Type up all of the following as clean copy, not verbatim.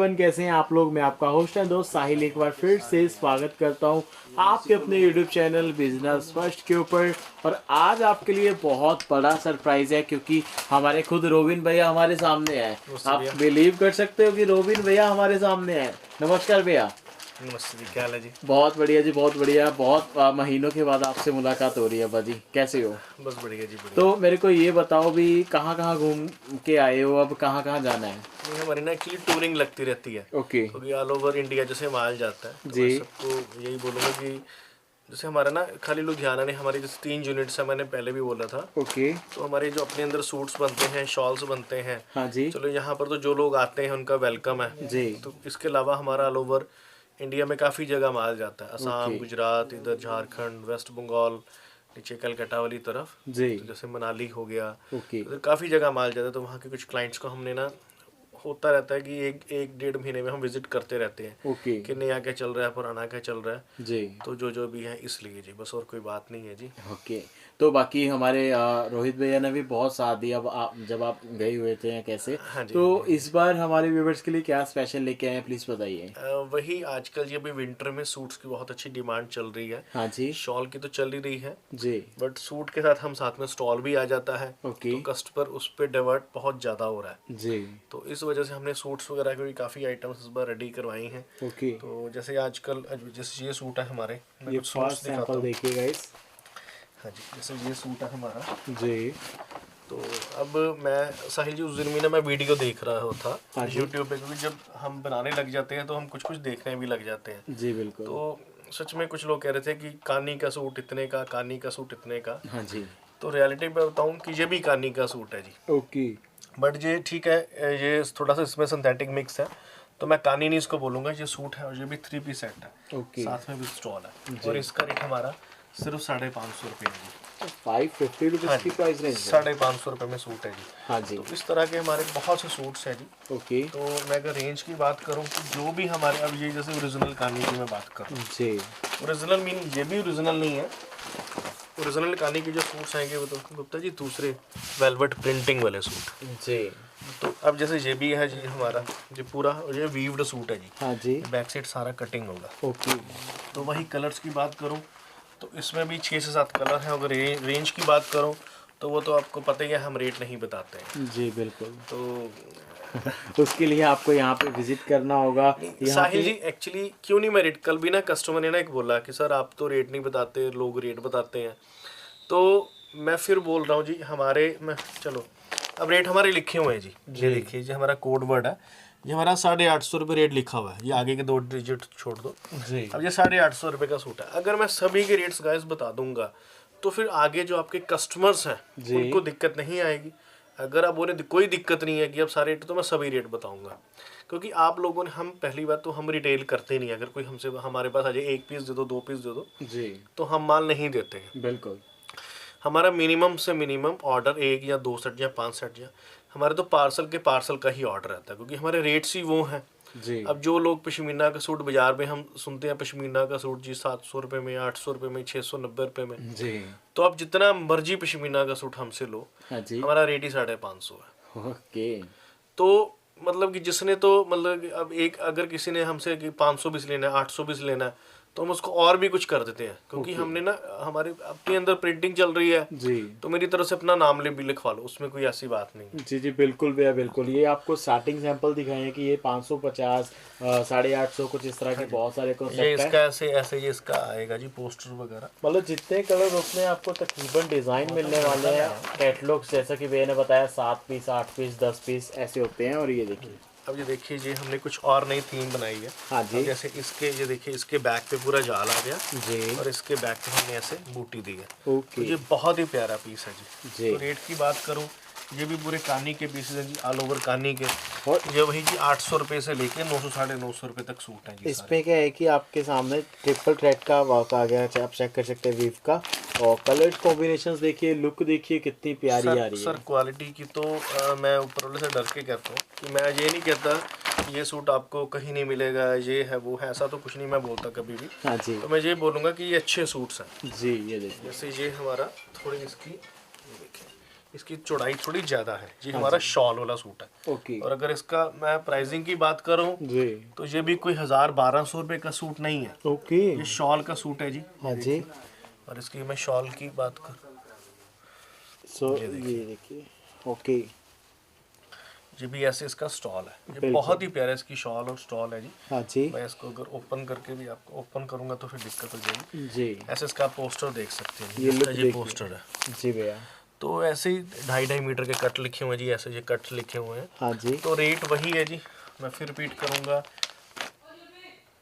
Everyone, कैसे हैं आप लोग। मैं आपका होस्ट एंड दोस्त साहिल एक बार फिर से स्वागत करता हूं आपके अपने यूट्यूब चैनल बिजनेस फर्स्ट के ऊपर। और आज आपके लिए बहुत बड़ा सरप्राइज है क्योंकि हमारे खुद रोबिन भैया हमारे सामने हैं। आप बिलीव कर सकते हो कि रोबिन भैया हमारे सामने हैं। नमस्कार भैया। नमस्ते जी, क्या हाल है जी? बहुत बढ़िया जी, बहुत बढ़िया। बहुत महीनों के बाद आपसे मुलाकात हो रही है बाजी, कैसे हो? बस बढ़िया जी, बढ़िया। तो मेरे को ये बताओ भी, कहाँ कहाँ घूम के आए हो, अब कहाँ कहाँ जाना है? नहीं, हमारी ना एक्चुअली टूरिंग लगती रहती है। ओके क्योंकि ऑल ओवर इंडिया जैसे माल जाता है, तो जी। मैं सबको यही बोलूँगा कि जैसे हमारा ना खाली लुधियाना नहीं, हमारी जैसे 3 यूनिट्स है, मैंने पहले भी बोला था। ओके तो हमारे जो अपने अंदर सूट्स बनते हैं, शॉल्स बनते हैं। हाँ जी चलो, यहाँ पर तो जो लोग आते हैं उनका वेलकम है जी। तो इसके अलावा हमारा ऑल ओवर इंडिया में काफ़ी जगह माल जाता है। असम, ओके गुजरात, इधर झारखंड, वेस्ट बंगाल, नीचे कलकत्ता वाली तरफ। जी। तो जैसे मनाली हो गया, ओके तो काफ़ी जगह माल जाता है। तो वहाँ के कुछ क्लाइंट्स को हमने ना, होता रहता है कि एक डेढ़ महीने में हम विजिट करते रहते हैं ओके कि नया क्या चल रहा है, पुराना क्या चल रहा है। जी। तो जो भी है इसलिए जी, बस और कोई बात नहीं है जी। ओके। तो बाकी हमारे रोहित भैया ने भी बहुत साथ दिया अब जब आप गए हुए थे या कैसे। हाँ जी, तो हाँ जी। इस बार हमारे व्यूवर्स के लिए क्या स्पेशल लेके आए हैं, प्लीज बताइए। वही आजकल ये अभी विंटर में सूट्स की बहुत अच्छी डिमांड चल रही है। हाँ जी शॉल की तो चल ही रही है, जी। बट सूट के साथ हम साथ में स्टॉल भी आ जाता है। ओके तो कस्टमर उस पर डाइवर्ट बहुत ज़्यादा हो रहा है। जी। तो इस वजह से हमने सूट्स वगैरह की भी काफ़ी आइटम्स इस बार रेडी करवाई हैं। ओके। तो जैसे आजकल जैसे ये सूट है हमारे, मैं ये कुछ सूट्स फर्स्ट दिखाता सैंपल हूँ। देखिएगा इस। हाँ जी, जैसे ये सूट है हमारा। जी। तो अब मैं साहिल जी, उस दिन में ना मैं वीडियो देख रहा था हाँ जी यूट्यूब पे, क्योंकि जब हम बनाने लग जाते हैं तो हम कुछ कुछ देखने भी लग जाते हैं। जी बिल्कुल। तो सच में कुछ लोग कह रहे थे कि कानी का सूट इतने का, कानी का सूट इतने का। हाँ जी। तो रियलिटी में बताऊं कि ये भी कानी का सूट है जी। ओके बट ये ठीक है, ये थोड़ा सा इसमें सिंथेटिक मिक्स है, तो मैं कानी नहीं इसको बोलूँगा। ये सूट है और ये भी 3 पीस सेट है, ओके साथ में भी स्टॉल है। जी। और इसका रेट हमारा सिर्फ 550 रुपये है जी। 550 हाँ रुपीज़ की जी, प्राइस रेंज है। 550 रुपये में सूट है जी। हाँ जी। तो इस तरह के हमारे बहुत से सूट्स हैं जी। ओके तो मैं अगर रेंज की बात करूं कि जो भी हमारे, अब ये जैसे ओरिजिनल कानी की मैं बात करूं, जी। ओरिजिनल मीन ये भी ओरिजिनल नहीं है। ओरिजिनल कानी के जो सूट्स आएंगे वो तो गुप्ता जी दूसरे वेलवेट प्रिंटिंग वाले सूट। जी। तो अब जैसे ये भी है जी हमारा, ये पूरा ये वीव्ड सूट है जी। हाँ जी। बैक साइड सारा कटिंग होगा। ओके तो वही कलर्स की बात करूं तो इसमें भी 6 से 7 कलर हैं। अगर रेंज की बात करूं तो वो तो आपको पता ही है, हम रेट नहीं बताते हैं। जी बिल्कुल। तो उसके लिए आपको यहाँ पे विजिट करना होगा। यहाँ साहिल जी, पे एक्चुअली क्यों नहीं मैं रेट, कल भी ना कस्टमर ने ना एक बोला कि सर आप तो रेट नहीं बताते, लोग रेट बताते हैं। तो मैं फिर बोल रहा हूँ जी, हमारे मैं चलो अब रेट हमारे लिखे हुए हैं जी। ये देखिए जी, हमारा कोड वर्ड है, ये हमारा 850 रुपये रेट लिखा हुआ है। ये आगे के 2 डिजिट छोड़ दो जी। अब ये 850 रुपये का सूट है। अगर मैं सभी के रेट्स गाइस बता दूंगा तो फिर आगे जो आपके कस्टमर्स हैं जी। उनको दिक्कत नहीं आएगी। अगर आप बोले कोई दिक्कत नहीं है कि अब सारे रेट, तो मैं सभी रेट बताऊंगा। क्योंकि आप लोगों ने, हम पहली बात तो हम रिटेल करते नहीं। अगर कोई हमसे हमारे पास आ जाए 1 पीस दे दो, 2 पीस दे दो, जी तो हम माल नहीं देते हैं। बिल्कुल। हमारा मिनिमम से मिनिमम ऑर्डर 1 या 2 सेट या 5 सेट, या हमारे तो पार्सल के पार्सल का ही ऑर्डर रहता है, क्योंकि हमारे रेट्स ही वो हैं। जी। अब जो लोग पश्मीना का सूट बाजार में हम सुनते हैं, पश्मीना का सूट जी 700 रुपये में, 800 रुपये में, 690 रुपये में। जी। तो आप जितना मर्जी पश्मीना का सूट हमसे लो, हाँ जी। हमारा रेट ही 550 है। ओके। तो मतलब कि जिसने तो मतलब अब एक, अगर किसी ने हमसे कि 500 पीस लेना है, 800 पीस लेना है, तो हम उसको और भी कुछ कर देते हैं। क्योंकि हमने ना, हमारे अपने अंदर प्रिंटिंग चल रही है, जी। तो मेरी तरफ से अपना नाम भी लिखवा लो, उसमें कोई ऐसी बात नहीं। जी जी बिल्कुल भैया बिल्कुल। ये आपको स्टार्टिंग सैंपल दिखाए हैं कि ये 550, 850 कुछ इस तरह के बहुत सारे ये कॉन्सेप्ट है। इसका ऐसे ऐसे ये इसका आएगा जी पोस्टर वगैरह। मतलब जितने कलर उसमें आपको तकरीबन डिजाइन मिलने वाले हैं। कैटलॉग जैसा कि भैया ने बताया 7 पीस, 8 पीस, 10 पीस ऐसे होते हैं। और ये देखिए, अब ये देखिए जी, हमने कुछ और नई थीम बनाई है। हाँ जी। अब जैसे इसके, ये देखिए इसके बैक पे पूरा जाल आ गया जी। और इसके बैक पे हमने ऐसे बूटी दी है। तो ओके ये बहुत ही प्यारा पीस है जी। जी। तो रेट की बात करूँ, ये भी पूरे कानी के पीसेज हैं जी, ऑल ओवर कानी के। और ये वही जी 800 रुपये से लेके 900 950 रुपये तक सूट है जी। इस पे क्या है कि आपके सामने ट्रिपल थ्रेड का वर्क आ गया है, आप चेक कर सकते हैं वीव का। और कलर कॉम्बिनेशंस देखिए, लुक देखिए कितनी प्यारी आ रही है। सर क्वालिटी की तो मैं ऊपर वाले से डर के कहता हूँ कि मैं ये नहीं कहता कि ये सूट आपको कहीं नहीं मिलेगा, ये है वो है, ऐसा तो कुछ नहीं मैं बोलता कभी भी। हाँ जी। तो मैं ये बोलूँगा कि ये अच्छे सूट्स हैं जी। ये देखिए, जैसे ये हमारा थोड़ी इसकी, ये देखिए इसकी चौड़ाई थोड़ी ज़्यादा है जी। हमारा शॉल वाला सूट है। ओके और अगर इसका मैं प्राइसिंग की बात करूं जी। तो ये भी कोई 1000-1200 रुपये का सूट नहीं है। ओके ये शॉल का सूट है जी। हाँ जी। और इसकी मैं शॉल की बात करूं, सो ये देखिए। ओके ये भी ऐसे इसका स्टॉल है। ये बहुत ही प्यारा इसकी शॉल और स्टॉल है जी। हाँ जी मैं इसको अगर ओपन करके भी आपको ओपन करूंगा तो फिर दिक्कत हो जाएगी। जी। ऐसे इसका पोस्टर देख सकते हैं। ये लुक ये देखिए। पोस्टर है जी भैया। तो ऐसे ही 2.5 मीटर के कट लिखे हुए हैं जी। ऐसे ये कट लिखे हुए हैं। हाँ जी तो रेट वही है जी। मैं फिर रिपीट करूंगा,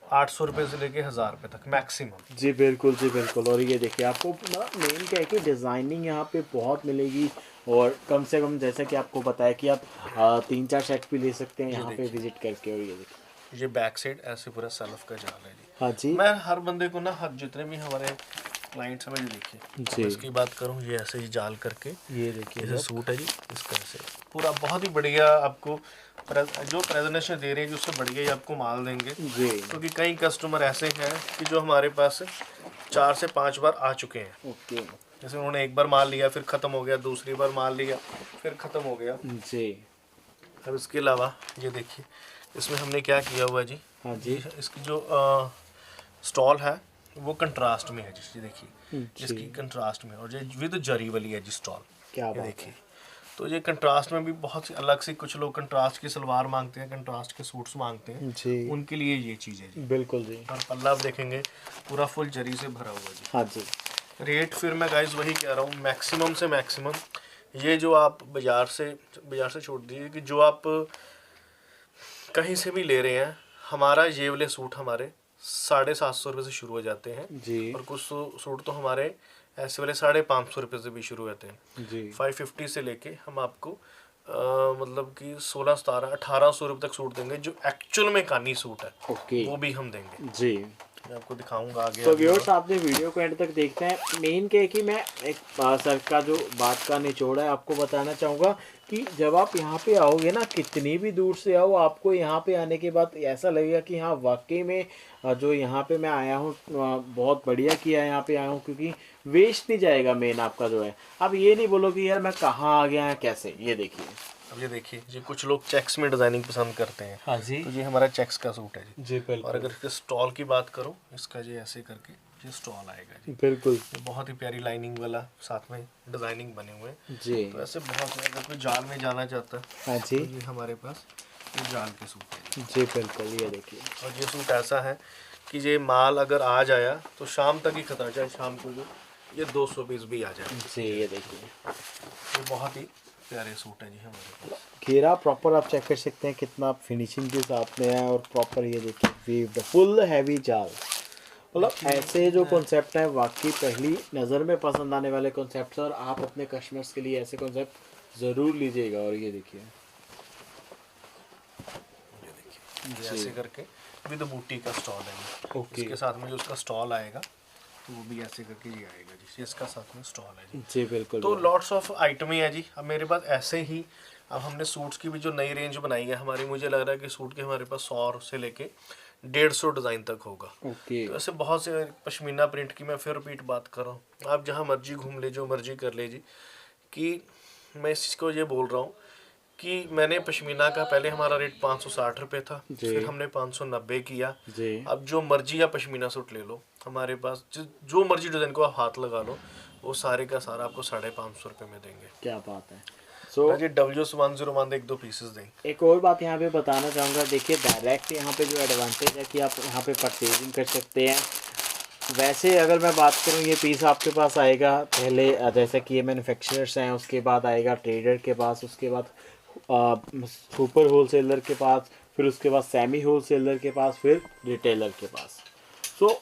800 रुपये से लेके 1000 रुपये तक मैक्सिमम। जी बिल्कुल जी बिल्कुल। और ये देखिए आपको मेन क्या है कि डिज़ाइनिंग यहाँ पे बहुत मिलेगी। और कम से कम जैसा कि आपको बताया कि आप 3-4 सेट भी ले सकते हैं यहाँ पे विजिट करके। और ये देखिए ये बैक साइड ऐसे पूरा सेल्फ का जाल है जी। हाँ जी मैं हर बंदे को ना, हर जितने भी हमारे क्लाइंट्स हैं, देखिए जी। इसकी बात करूँ, ये ऐसे ही जाल करके ये देखिए जैसे सूट है जी। इस तरह से पूरा बहुत ही बढ़िया आपको जो प्रेजेंटेशन दे रहे हैं, जो उससे बढ़िया ही आपको माल देंगे। जी क्योंकि कई कस्टमर ऐसे हैं कि जो हमारे पास 4 से 5 बार आ चुके हैं। ओके जैसे उन्होंने एक बार माल लिया, फिर ख़त्म हो गया, दूसरी बार माल लिया, फिर ख़त्म हो गया। जी अब इसके अलावा ये देखिए, इसमें हमने क्या किया हुआ है जी। हाँ जी इसकी जो स्टॉल है वो कंट्रास्ट में है जी। ये देखिए जी। इसकी कंट्रास्ट में, और ये विद जरी वाली है जी स्टॉल। क्या ये बात देखिए, है। तो ये कंट्रास्ट में भी बहुत सी अलग सी, कुछ लोग कंट्रास्ट की सलवार मांगते हैं, कंट्रास्ट के सूट्स मांगते हैं, जी उनके लिए ये चीज़ है जी। बिल्कुल जी। और पल्ला आप देखेंगे पूरा फुल जरी से भरा हुआ जी। हाँ जी रेट फिर मैं गाइस वही कह रहा हूँ, मैक्सिमम से मैक्सिमम ये जो आप बाज़ार से छोड़ दीजिए कि जो आप कहीं से भी ले रहे हैं, हमारा ये वाले सूट हमारे 750 रुपये से शुरू हो जाते हैं। जी और कुछ सूट तो हमारे ऐसे वाले 550 रुपये से भी शुरू होते हैं। जी 550 से लेके हम आपको मतलब कि 16-17-1800 रुपये तक सूट देंगे, जो एक्चुअल में कानी सूट है ओके वो भी हम देंगे। जी। मैं आपको दिखाऊंगा आगे। तो व्यूअर्स आपने वीडियो को एंड तक देखते हैं। मेन क्या है कि मैं एक सर का जो बात का निचोड़ है आपको बताना चाहूँगा कि जब आप यहाँ पे आओगे ना, कितनी भी दूर से आओ, आपको यहाँ पे आने के बाद ऐसा लगेगा कि हाँ वाकई में जो यहाँ पे मैं आया हूँ बहुत बढ़िया किया, यहाँ पे आया हूँ, क्योंकि वेस्ट नहीं जाएगा मेन आपका जो है। अब ये नहीं बोलो कि यार मैं कहाँ आ गया है कैसे। ये देखिए, अब ये देखिए जी, कुछ लोग चेक्स में डिज़ाइनिंग पसंद करते हैं। हाँ जी तो ये हमारा चेक्स का सूट है जी। जी बिल्कुल। और अगर इसके स्टॉल की बात करूँ, इसका जी ऐसे करके ये स्टॉल आएगा जी। बिल्कुल ये बहुत ही प्यारी लाइनिंग वाला, साथ में डिज़ाइनिंग बने हुए हैं। जी। तो ऐसे बहुत से, अगर कोई जाल में जाना चाहता है हाँ जी तो ये हमारे पास ये जाल के सूट है जी बिल्कुल। ये देखिए, और ये सूट ऐसा है कि ये माल अगर आज आया तो शाम तक ही खत्म, चाहे शाम को ये 200 पीस भी आ जाए जी ये देखिए ये बहुत ही प्यारे सूट है जी हमारे पास। घेरा प्रॉपर आप चेक कर सकते हैं कितना फिनिशिंग के साथ में है। और प्रॉपर ये देखिए वीव्ड फुल हैवी जाल, मतलब ऐसे जो कॉन्सेप्ट है वाकई पहली नज़र में पसंद आने वाले कॉन्सेप्ट। और आप अपने कस्टमर्स के लिए ऐसे कॉन्सेप्ट ज़रूर लीजिएगा। और ये देखिए ये ऐसे करके विद बूटी का स्टॉल है ये। ओके इसके साथ में जो उसका स्टॉल आएगा तो वो भी ऐसे करके ये आएगा जी। इसका साथ में स्टॉल है जी। जी बिल्कुल। तो लॉट्स ऑफ आइटमें हैं जी। अब मेरे पास ऐसे ही, अब हमने सूट्स की भी जो नई रेंज बनाई है हमारी, मुझे लग रहा है कि सूट के हमारे पास 100 से लेके 150 डिज़ाइन तक होगा। ओके तो ऐसे बहुत से पश्मीना प्रिंट की मैं फिर रिपीट बात कर रहा हूँ, आप जहाँ मर्जी घूम ले, जो मर्जी कर ले जी। कि मैं इस चीज़ को ये बोल रहा हूँ कि मैंने पश्मीना का पहले हमारा रेट 560 रुपये था, फिर हमने 590 किया। जी अब जो मर्जी आप पश्मीना सूट ले लो, हमारे पास जो मर्जी डिज़ाइन को आप हाथ लगा लो, वो सारे का सारा आपको 550 रुपये में देंगे। क्या बात है। सो जी WS101 1-2 पीसेस देंगे। एक और बात यहाँ पे बताना चाहूँगा, देखिए डायरेक्ट यहाँ पे जो एडवांटेज है कि आप यहाँ पे परचेजिंग कर सकते हैं। वैसे अगर मैं बात करूँ, ये पीस आपके पास आएगा पहले जैसे कि ये मैन्युफैक्चरर्स हैं, उसके बाद आएगा ट्रेडर के पास, उसके बाद सुपर होलसेलर के पास, फिर उसके बाद सेमी होलसेलर के पास, फिर रिटेलर के पास। सो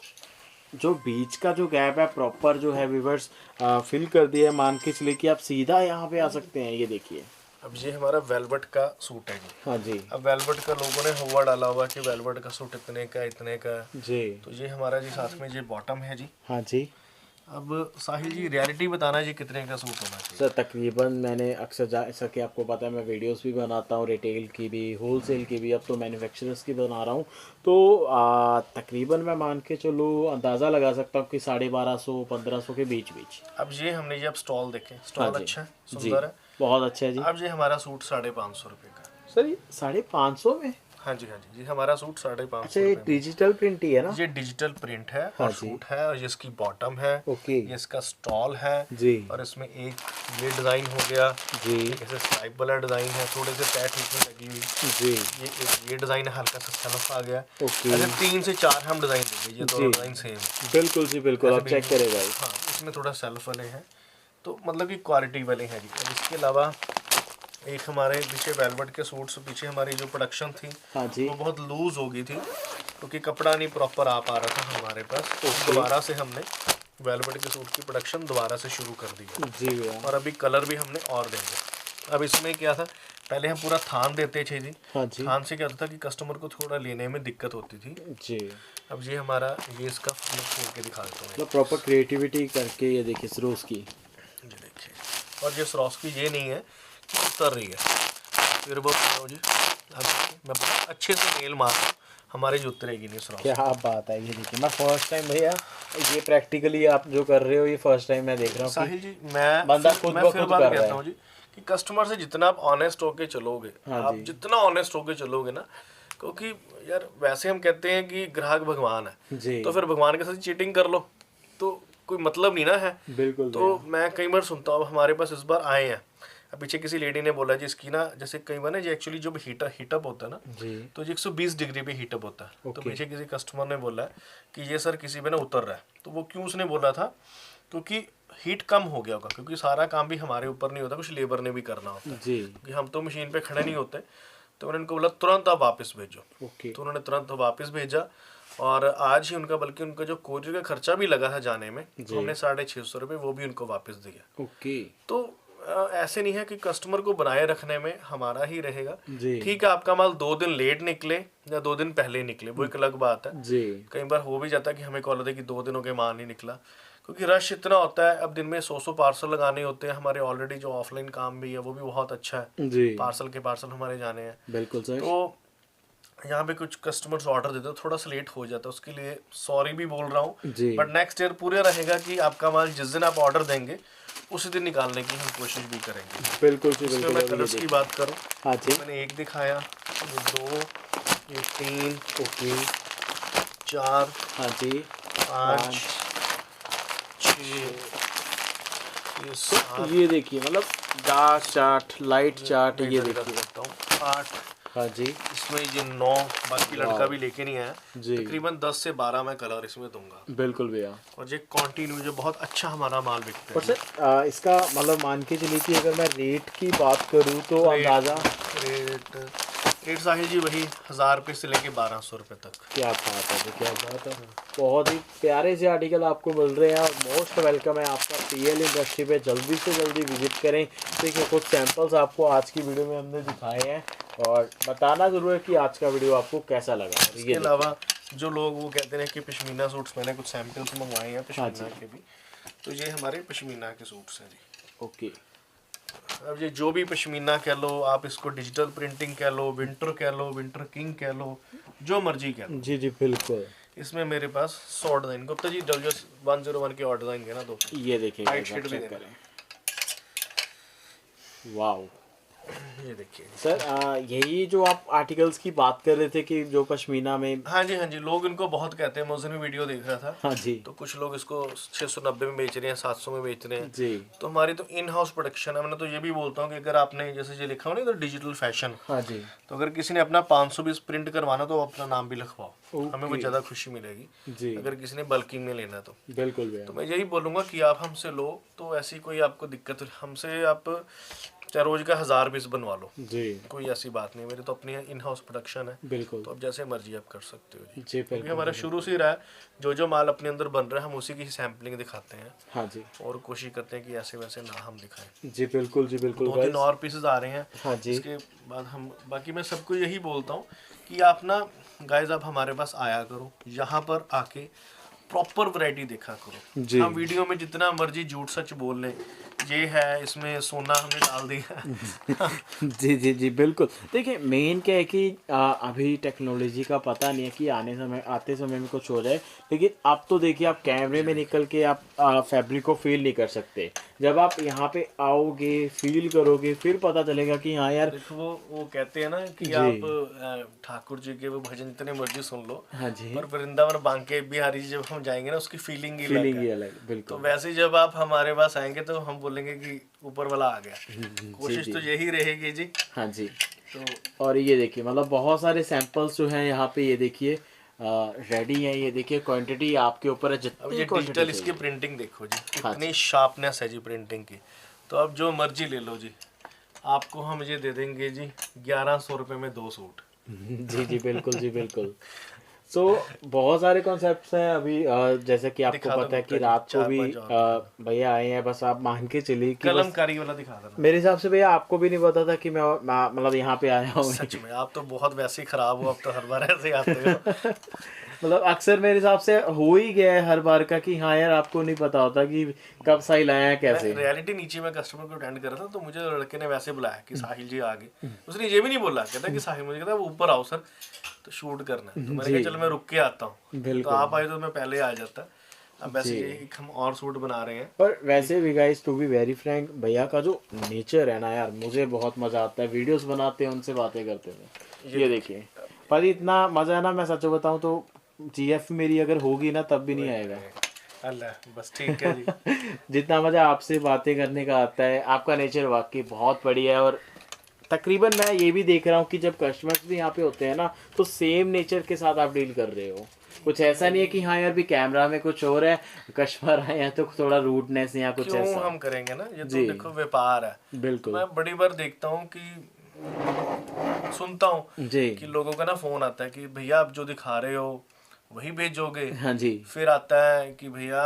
जो बीच का जो गैप है प्रॉपर जो है व्यूअर्स फिल कर दिया है। मान के चलिए कि आप सीधा यहाँ पे आ सकते हैं। ये देखिए, अब ये हमारा वेलवेट का सूट है जी। हाँ जी अब वेलवेट का लोगों ने हुआ डाला हुआ कि वेलवेट का सूट इतने का, इतने का। जी तो ये हमारा जी साथ में ये बॉटम है जी। हाँ जी अब साहिल जी रियलिटी बताना जी कितने का सूट होना चाहिए। सर तकरीबन मैंने अक्सर जैसा कि आपको पता है मैं वीडियोस भी बनाता हूँ, रिटेल की भी, होलसेल की भी, अब तो मैन्युफैक्चरर्स की बना रहा हूँ। तो तकरीबन मैं मान के चलो अंदाज़ा लगा सकता हूँ कि 1250-1500 के बीच बीच। अब ये हमने ये अब स्टॉल देखें, हाँ स्टॉल जी अच्छा है, जी, सुंदर है। बहुत अच्छा है जी। अब ये हमारा सूट 550 रुपये का। सर ये 550 में? हाँ जी हाँ जी, ये हमारा सूट अच्छा 550 ये रुपये में। डिजिटल प्रिंट ही है ना? ये डिजिटल प्रिंट है हाँ और जी। सूट है, और ये इसकी बॉटम है, ओके ये इसका स्टॉल है, जी और इसमें एक ये डिज़ाइन हो गया, जी एक ऐसे स्ट्राइप वाला डिज़ाइन है, थोड़े से पैच इसमें लगी हुई, जी ये एक ये डिज़ाइन है, हल्का सा सेल्फ आ गया। ओके ऐसे 3 से 4 हम डिज़ाइन देंगे, ये जी दोनों डिज़ाइन सेम है। बिल्कुल जी बिल्कुल, ऐसे आप चेक बीच में- करें भाई। हाँ, इसमें थोड़ा सेल्फ वाले हैं, तो मतलब कि क्वालिटी वाले हैं जी। और इसके अलावा एक हमारे पीछे वेलवेट के सूट्स, पीछे हमारी जो प्रोडक्शन थी हाँ जी वो बहुत लूज हो गई थी, क्योंकि कपड़ा नहीं प्रॉपर आ पा रहा था हमारे पास। तो दोबारा से हमने वेलवेट के सूट की प्रोडक्शन दोबारा से शुरू कर दी है, जी भैया। और अभी कलर भी हमने और देंगे। अब इसमें क्या था, पहले हम पूरा थान देते थे जी। हाँ जी थान से क्या होता था कि कस्टमर को थोड़ा लेने में दिक्कत होती थी। जी, अब ये हमारा, ये इसका मैं खोल के दिखा देता हूँ, मतलब प्रॉपर क्रिएटिविटी करके ये देखिए सरोज की। ये देखिए। और ये सरोस्की ये नहीं है कि उतर रही है, फिर वो जी अब मैं बहुत अच्छे से मेल मार रहा हूँ, हमारे जो उतरेगी नहीं सरोस्की। क्या बात है, ये देखिए मैं फर्स्ट टाइम भैया ये प्रैक्टिकली आप जो कर रहे हो ये फर्स्ट टाइम मैं देख रहा हूँ साहिल जी मैं बंदा फिर- खुद मैं ब फिर खुद बार कर रहा कहता है। हूँ जी कि कस्टमर से जितना आप ऑनेस्ट होके चलोगे, हाँ आप जी। जितना ऑनेस्ट होके चलोगे ना, क्योंकि यार वैसे हम कहते हैं कि ग्राहक भगवान है, जी तो फिर भगवान के साथ चीटिंग कर लो तो कोई मतलब नहीं ना है। बिल्कुल तो भैया। मैं कई बार सुनता हूँ, हमारे पास इस बार आए हैं, अब पीछे किसी लेडी ने बोला जी इसकी ना, जैसे कई बार ना जी एक्चुअली जो हीटअप होता है ना, जी तो ये 120 डिग्री पे हीटअप होता है। तो ओके। पीछे किसी कस्टमर ने बोला कि ये सर किसी पे ना उतर रहा है, तो वो क्यों उसने बोला था, क्योंकि हीट कम हो गया होगा, क्योंकि सारा काम भी हमारे ऊपर नहीं होता, कुछ लेबर ने भी करना होता है, जी क्योंकि हम तो मशीन पे खड़े नहीं होते। तो उन्होंने उनको बोला तुरंत आप वापस भेजो, ओके तो उन्होंने तुरंत वापस भेजा। और आज ही उनका, बल्कि उनका जो कोरियर का खर्चा भी लगा था जाने में, जी। तो हमने 650 रुपये वो भी उनको वापस दिया। ओके तो ऐसे नहीं है कि कस्टमर को बनाए रखने में हमारा ही रहेगा। जी ठीक है, आपका माल 2 दिन लेट निकले या 2 दिन पहले निकले, वो एक अलग बात है। जी कई बार हो भी जाता है कि हमें कॉल होता है कि 2 दिनों के माल नहीं निकला, क्योंकि रश इतना होता है। अब दिन में 100 पार्सल लगाने होते हैं, हमारे ऑलरेडी जो ऑफलाइन काम भी है वो भी बहुत अच्छा है, जी पार्सल हमारे जाने हैं। बिल्कुल सर। तो यहाँ पे कुछ कस्टमर्स ऑर्डर देते हो, थोड़ा सा लेट हो जाता है, उसके लिए सॉरी भी बोल रहा हूँ। जी बट नेक्स्ट ईयर पूरे रहेगा कि आपका माल जिस दिन आप ऑर्डर देंगे उसी दिन निकालने की हम कोशिश भी करेंगे। बिल्कुल जी इसमें बिल्कुल। मैं अब ये कलर्स की देखिए। बात करूँ, हाँ जी मैंने एक दिखाया, ये 2, ये 3, ओके 4, हाँ जी 5, 6, ये 7, ये देखिए मतलब डार्क चार्ट, लाइट चार्ट, ये देखिए देखिए। 8, हाँ जी इसमें ये 9, बाकी लड़का भी लेके नहीं आया। जी तकरीबन 10 से 12 मैं कलर इसमें दूंगा। बिल्कुल भैया। और ये कंटिन्यू जो बहुत अच्छा हमारा माल बिकता और है। सर इसका मतलब मान के चलिए कि अगर मैं रेट की बात करूँ तो अंदाज़ा रेट साहिल जी वही 1000 रुपये से लेके 1200 रुपये तक। क्या बात है, क्या बात है। बहुत ही प्यारे से आर्टिकल आपको मिल रहे हैं और मोस्ट वेलकम है आपका पीएल इंडस्ट्री पे, जल्दी से जल्दी विजिट करें। देखिए कुछ सैंपल्स आपको आज की वीडियो में हमने दिखाए हैं और बताना ज़रूर है कि आज का वीडियो आपको कैसा लगा। इसके अलावा जो लोग वो कहते हैं कि पश्मीना सूट्स, मैंने कुछ सैंपल्स मंगवाए हैं पश्मीना के भी, तो ये हमारे पश्मीना के सूट्स हैं जी। ओके अब ये जो भी पश्मीना कह लो, आप इसको डिजिटल प्रिंटिंग कह लो, विंटर कह लो, विंटर किंग कह लो, जो मर्जी कह लो, जी जी बिल्कुल। इसमें मेरे पास 100 डिज़ाइन। गुप्ता जी डब्ल्यू 101 के और डिज़ाइन है ना, 2 ये देखिए लाइट शेड भी चेक देना। करें। वाओ ये देखिए सर यही जो आप आर्टिकल्स की बात कर रहे थे कि जो पश्मीना में। हाँ जी हाँ जी, लोग इनको बहुत कहते हैं। मैं उस दिन भी वीडियो देख रहा था, हाँ जी तो कुछ लोग इसको 690 में बेच रहे हैं, 700 में बेच रहे हैं। जी तो हमारी तो इन हाउस प्रोडक्शन है। मैंने तो ये भी बोलता हूँ कि अगर आपने जैसे ये लिखा हो ना, तो डिजिटल फैशन, हाँ जी तो अगर किसी ने अपना 520 प्रिंट करवाना तो अपना नाम भी लिखवाओ, ओके। हमें वो ज़्यादा खुशी मिलेगी। जी अगर किसी ने बल्किंग में लेना तो बिल्कुल भैया। मैं यही बोलूँगा कि आप हमसे लो, तो ऐसी कोई आपको दिक्कत, हमसे आप चाहे रोज का 1000 पीस बनवा लो, जी कोई ऐसी बात नहीं। मेरे तो अपनी इन हाउस प्रोडक्शन है, बिल्कुल तो अब जैसे मर्जी आप कर सकते हो जी। जी क्योंकि बिल्कुल। हमारा शुरू से ही रहा है, जो माल अपने अंदर बन रहा है हम उसी की सैम्पलिंग दिखाते हैं हाँ जी और कोशिश करते हैं कि ऐसे वैसे ना हम दिखाएं। जी बिल्कुल जी बिल्कुल 2-3 guys। और पीसेस आ रहे हैं। हाँ जी इसके बाद हम, बाकी मैं सबको यही बोलता हूँ कि आप ना गाइस आप हमारे पास आया करो, यहाँ पर आके प्रॉपर वैरायटी देखा जी। करो। हम वीडियो में जितना मर्जी झूठ सच बोल लें, ये है इसमें सोना हमने डाल दिया। जी जी जी बिल्कुल। देखिए मेन क्या है कि अभी टेक्नोलॉजी का पता नहीं है कि आते समय में कुछ हो जाए, लेकिन अब तो देखिए आप कैमरे में निकल के आप फैब्रिक को फील नहीं कर सकते। जब आप यहाँ पे आओगे फील करोगे फिर पता चलेगा कि हाँ यार। देखो वो कहते हैं ना कि जी। आप ठाकुर जी के वो भजन जितने मर्जी सुन लो, हाँ जी। पर वृंदावन बांके बिहारी जी जब हम जाएंगे ना, उसकी फीलिंग ही अलग फीलिंग ही है। अलग, तो बिल्कुल। वैसे ही जब आप हमारे पास आएंगे तो हम बोलेंगे कि ऊपर वाला आ गया। कोशिश जी। तो यही रहेगी जी। हाँ जी। तो और ये देखिए मतलब बहुत सारे सैंपल्स जो हैं यहाँ पे, ये देखिए रेडी हैं। ये देखिए क्वांटिटी आपके ऊपर है, अब जितनी ये क्वांटिटी डिजिटल इसकी चाहिए। प्रिंटिंग देखो जी, हाँ कितनी शार्पनेस है जी प्रिंटिंग की। तो अब जो मर्जी ले लो जी, आपको हम ये दे देंगे जी 1100 रुपये में 2 सूट। जी जी बिल्कुल जी बिल्कुल। सो बहुत सारे कॉन्सेप्ट्स हैं अभी, जैसे कि आपको दिखा दो पता है कि गुप्ता जी, रात को भी 4-5 और दिखा दो। भैया आए हैं, बस आप मान के चलिए कि बस कलमकारी वाला दिखा देना। मेरे हिसाब से भैया आपको भी नहीं पता था कि मैं मतलब यहाँ पे आया हूँ। सच में आप तो बहुत वैसे ही खराब हो, आप तो हर बार ऐसे ही आते हो। मतलब अक्सर मेरे हिसाब से हो ही गया है हर बार का कि हाँ यार आपको नहीं पता होता कि कब साहिल आया है कैसे। मैं रियलिटी नीचे में कस्टमर को अटेंड कर रहा था, तो मुझे लड़के ने वैसे बुलाया कि साहिल जी आ गए। उसने ये भी नहीं बोला, कहता कि साहिल, मुझे कहता वो ऊपर आओ सर, तो शूट करना है। तो मैंने कहा चलो मैं रुक के आता हूँ। तो बिल्कुल। आप आए तो मैं पहले आ जाता। अब वैसे जी। ये एक हम और सूट बना रहे हैं। पर वैसे भी guys, to be very frank, भैया का जो नेचर है ना यार, मुझे बहुत मजा आता है वीडियोस बनाते हैं उनसे बातें करते हुए। ये देखिए पर इतना मजा है ना, मैं सच बताऊं तो जीएफ मेरी अगर होगी ना तब भी नहीं आएगा। अल्लाह बस ठीक है जी। जितना मजा आपसे बातें करने का आता है, आपका नेचर वाकई बहुत बढ़िया है। और तकरीबन मैं ये भी देख रहा हूँ कि जब कस्टमर्स भी यहाँ पे होते हैं ना, तो सेम नेचर के साथ आप डील कर रहे हो। कुछ ऐसा नहीं है कि हाँ यार भी कैमरा में कुछ और है, कस्टमर आए हैं तो थोड़ा रूडनेस या कुछ क्यों ऐसा। हम करेंगे ना, ये तो जी। देखो व्यापार है। तो बिल्कुल। मैं बड़ी बार देखता हूँ कि सुनता हूँ जी। कि लोगों का ना फोन आता है कि भैया आप जो दिखा रहे हो वही भेजोगे। हाँ जी। फिर आता है कि भैया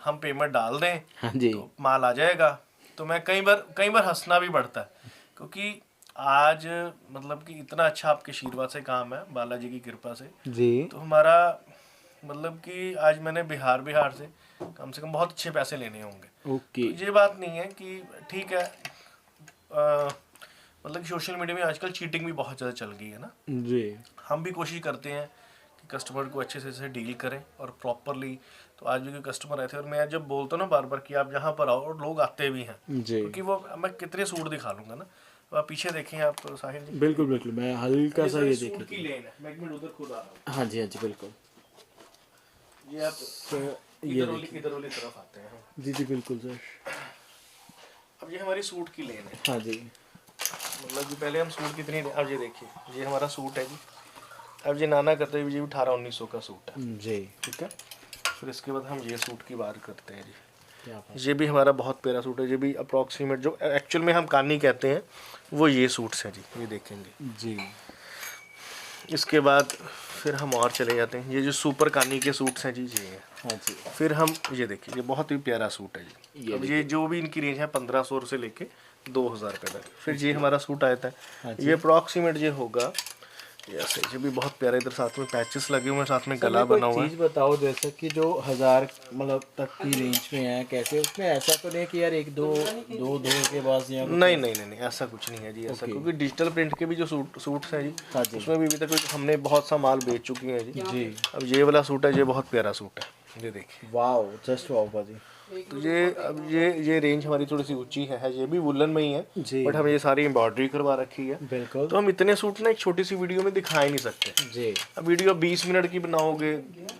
हम पेमेंट डाल दें हाँ जी। तो माल आ जाएगा। तो मैं कई बार हंसना भी पड़ता है, क्योंकि आज मतलब कि इतना अच्छा आपके आशीर्वाद से काम है, बालाजी की कृपा से। जी। तो हमारा मतलब कि आज मैंने बिहार से कम से कम बहुत अच्छे पैसे लेने होंगे। ओके। तो ये बात नहीं है कि ठीक है, मतलब कि सोशल मीडिया में आजकल चीटिंग भी बहुत ज़्यादा चल गई है ना। जी। हम भी कोशिश करते हैं कि कस्टमर को अच्छे से डील करें और प्रॉपरली। तो आज भी कोई कस्टमर आए थे, और मैं जब बोलता हूँ ना बार बार कि आप यहाँ पर आओ, और लोग आते भी हैं, जी। क्योंकि वो मैं कितने सूट दिखा लूँगा ना। तो आप पीछे देखें आप साहिल जी, बिल्कुल बिल्कुल, मैं हल्का सा ये सूट की देखिए। लेन है। मैं एक मिनट उधर खुद आ रहा हाँ जी हाँ जी बिल्कुल। हूँ। ये आप तो ये देखिए। इधर वाली तरफ आते हैं हम। जी जी बिल्कुल सर। अब ये हमारी सूट की लेन है। हाँ जी। मतलब कि पहले हम सूट कितनी, अब ये देखिए, ये हमारा सूट है जी। अब ये नाना करते हुए जी 1800-1900 का सूट है, जी। ठीक है। फिर इसके बाद हम ये सूट की बात करते हैं जी। क्या बात। ये भी हमारा बहुत प्यारा सूट है। ये भी अप्रॉक्सीमेट जो एक्चुअल में हम कानी कहते हैं वो ये सूट्स हैं जी, ये देखेंगे। जी। इसके बाद फिर हम और चले जाते हैं, ये जो सुपर कानी के सूट्स हैं जी, ये हैं। हाँ जी। फिर हम ये देखिए, ये बहुत ही प्यारा सूट है जी। ये अब ये जो भी इनकी रेंज है 1500 से लेके 2000 रुपये तक। फिर ये हमारा सूट आता है, ये अप्रॉक्सीमेट ये होगा ऐसे। ये भी बहुत प्यारा, इधर साथ में पैचेस लगे हुए हैं, साथ में गला बना हुआ है। चीज बताओ, जैसे कि जो 1000 मतलब तक की रेंज में है, कैसे उसमें ऐसा तो नहीं कि यार एक दो के पास या कुछ? नहीं नहीं नहीं नहीं, ऐसा कुछ नहीं है जी ऐसा। क्योंकि डिजिटल प्रिंट के भी जो सूट्स हैं जी, हाँ जी। उसमें भी अभी तक हमने बहुत सा माल बेच चुके हैं जी। जी। अब ये वाला सूट है, ये बहुत प्यारा सूट है, ये देखिए। वाओ, जस्ट वाओ बाजी। तो ये अब ये रेंज हमारी थोड़ी सी ऊंची है, ये भी वुलन में ही है, जी। बट हम ये सारी एम्ब्रॉयडरी करवा रखी है। बिल्कुल। तो हम इतने सूट ना एक छोटी सी वीडियो में दिखा ही नहीं सकते। जी। अब वीडियो 20 मिनट की बनाओगे,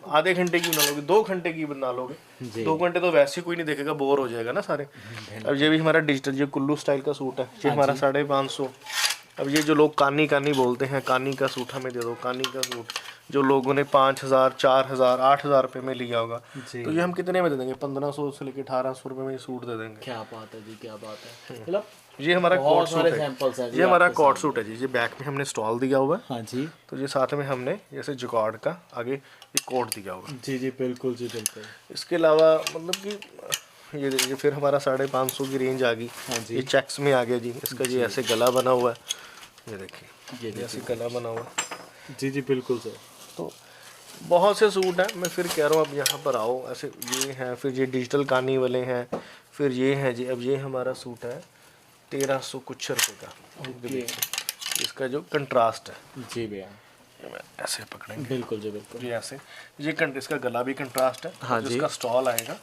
आधे घंटे की बना लोगे, 2 घंटे की बना लोगे, जी। 2 घंटे तो वैसे कोई नहीं देखेगा, बोर हो जाएगा ना सारे। अब ये भी हमारा डिजिटल, ये कुल्लू स्टाइल का सूट है, ये हमारा 550। अब ये जो लोग कानी कानी बोलते हैं, कानी का सूट हमें दे दो, कानी का सूट जो लोगों ने 5000, 4000, 8000 रुपये में लिया होगा, तो ये हम कितने में दे देंगे? 1500 से लेकर 1800 रुपये में ये सूट दे देंगे। क्या बात है जी, क्या बात है। मतलब ये हमारा कोट सूट है, सैंपल्स हैं जी ये हमारा आपके कोट सूट है जी। ये बैक में हमने स्टॉल दिया हुआ है, हाँ जी। तो ये साथ में हमने जैसे जुगाड़ का आगे ये कोट दिया हुआ है। जी जी बिल्कुल जी बिल्कुल। इसके अलावा मतलब कि ये फिर हमारा 550 की रेंज आ गई। हाँ जी। ये चेक्स में आ गया जी। इसका ये ऐसे गला बना हुआ है, ये देखिए, ये ऐसे गला बना हुआ है। जी जी बिल्कुल सर। तो बहुत से सूट हैं, मैं फिर कह रहा हूँ अब यहाँ पर आओ। ऐसे ये हैं, फिर ये डिजिटल कानी वाले हैं, फिर ये हैं जी। अब ये हमारा सूट है 1300 कुछ रुपये का। ओके। इसका जो कंट्रास्ट है, जी भैया। ऐसे पकड़ेंगे, बिल्कुल जी बिल्कुल। ये ऐसे, ये इसका गला भी कंट्रास्ट है। हाँ जो जी। इसका स्टॉल आएगा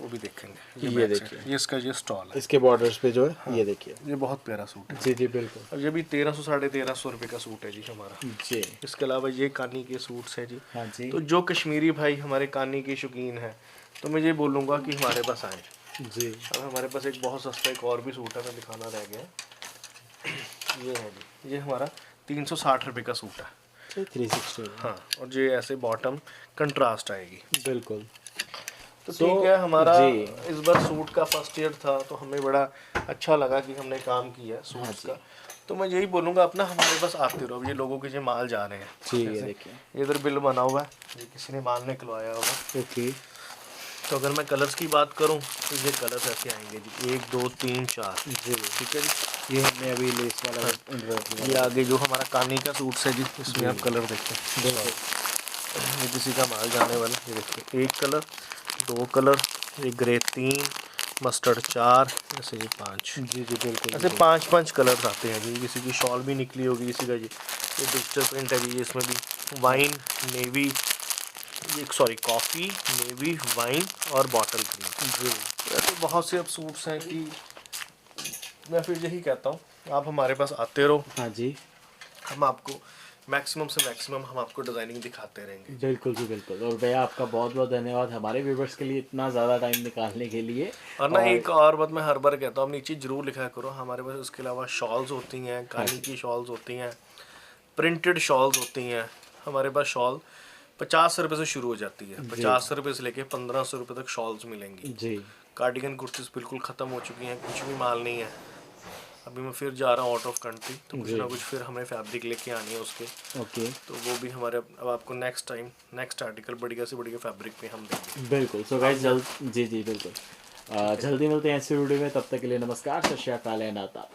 वो भी देखेंगे। ये बैक साइड, देखिए। ये इसका ये स्टॉल है। इसके बॉर्डर्स पे जो है ये देखिए। ये बहुत प्यारा सूट है। जी जी बिल्कुल। अब ये भी 1300 साढ़े 1300 रुपये का सूट है जी हमारा। जी। इसके अलावा ये कानी के सूट्स हैं जी। हाँ जी। तो जो कश्मीरी भाई हमारे कानी के शौकीन हैं, तो मैं ये बोलूँगा कि हमारे पास आएँ। जी। अब हमारे पास एक बहुत सस्ता एक और भी सूट है, मैं दिखाना रह गया। ये है जी, ये हमारा 360 रुपये का सूट है। 360। हाँ, और ये ऐसे बॉटम कंट्रास्ट आएगी। बिल्कुल। तो ठीक है, हमारा जी। इस बार सूट का फर्स्ट ईयर था, तो हमें बड़ा अच्छा लगा कि हमने काम किया सूट्स का। तो मैं यही बोलूँगा अपना हमारे पास आते रहो। ये लोगों के जो माल जा रहे हैं जी, ये जैसे देखिए। ये इधर बिल बना हुआ है, ये किसी ने माल निकलवाया होगा। ओके। तो अगर मैं कलर्स की बात करूं तो ये कलर्स ऐसे आएंगे जी, 1 2 3 4। जी। ठीक है जी। ये हमने अभी लेस वाला ये आगे जो हमारा कानी का सूट है जी, इसमें आप कलर देखें। बिल्कुल। ये किसी का माल जाने वाला, ये देखिए, 1 कलर, 2 कलर, ये ग्रे 3, मस्टर्ड 4, ऐसे ये 5। जी जी बिल्कुल। ऐसे 5 कलर्स आते हैं जी। किसी की शॉल भी निकली होगी, किसी का ये डिजिटल प्रिंट है जी। इसमें भी वाइन, नेवी, ये सॉरी कॉफ़ी, नेवी, वाइन और बॉटल ग्रीन। जी। ऐसे बहुत से अब सूट्स हैं कि मैं फिर यही कहता हूँ आप हमारे पास आते रहो। हाँ जी। हम आपको मैक्सिमम से मैक्सिमम हम आपको डिज़ाइनिंग दिखाते रहेंगे। बिल्कुल जी बिल्कुल। और भैया आपका बहुत बहुत धन्यवाद हमारे व्यूवर्स के लिए इतना ज़्यादा टाइम निकालने के लिए। और ना एक और बात मैं हर बार कहता हूँ, नीचे जरूर लिखा करो हमारे पास इसके अलावा शॉल्स होती हैं, कानी की शॉल्स होती हैं, प्रिंटेड शॉल्स होती हैं। हमारे पास शॉल 50 रुपये से शुरू हो जाती है। 50 रुपये से लेके 1500 रुपये तक शॉल्स मिलेंगी। जी। कार्डिगन कुर्तीज़ बिल्कुल ख़त्म हो चुकी हैं, कुछ भी माल नहीं है। अभी मैं फिर जा रहा हूँ आउट ऑफ कंट्री, तो कुछ ना कुछ फिर हमें फैब्रिक लेके आनी है उसके। ओके। तो वो भी हमारे अब आपको नेक्स्ट टाइम नेक्स्ट आर्टिकल बढ़िया से बढ़िया फैब्रिक पे हम देंगे। बिल्कुल। सो गाइस जल्द जी जी बिल्कुल जल्दी मिलते हैं ऐसी वीडियो में। तब तक के लिए नमस्कार, सत श्री अकाल एंड आदाब।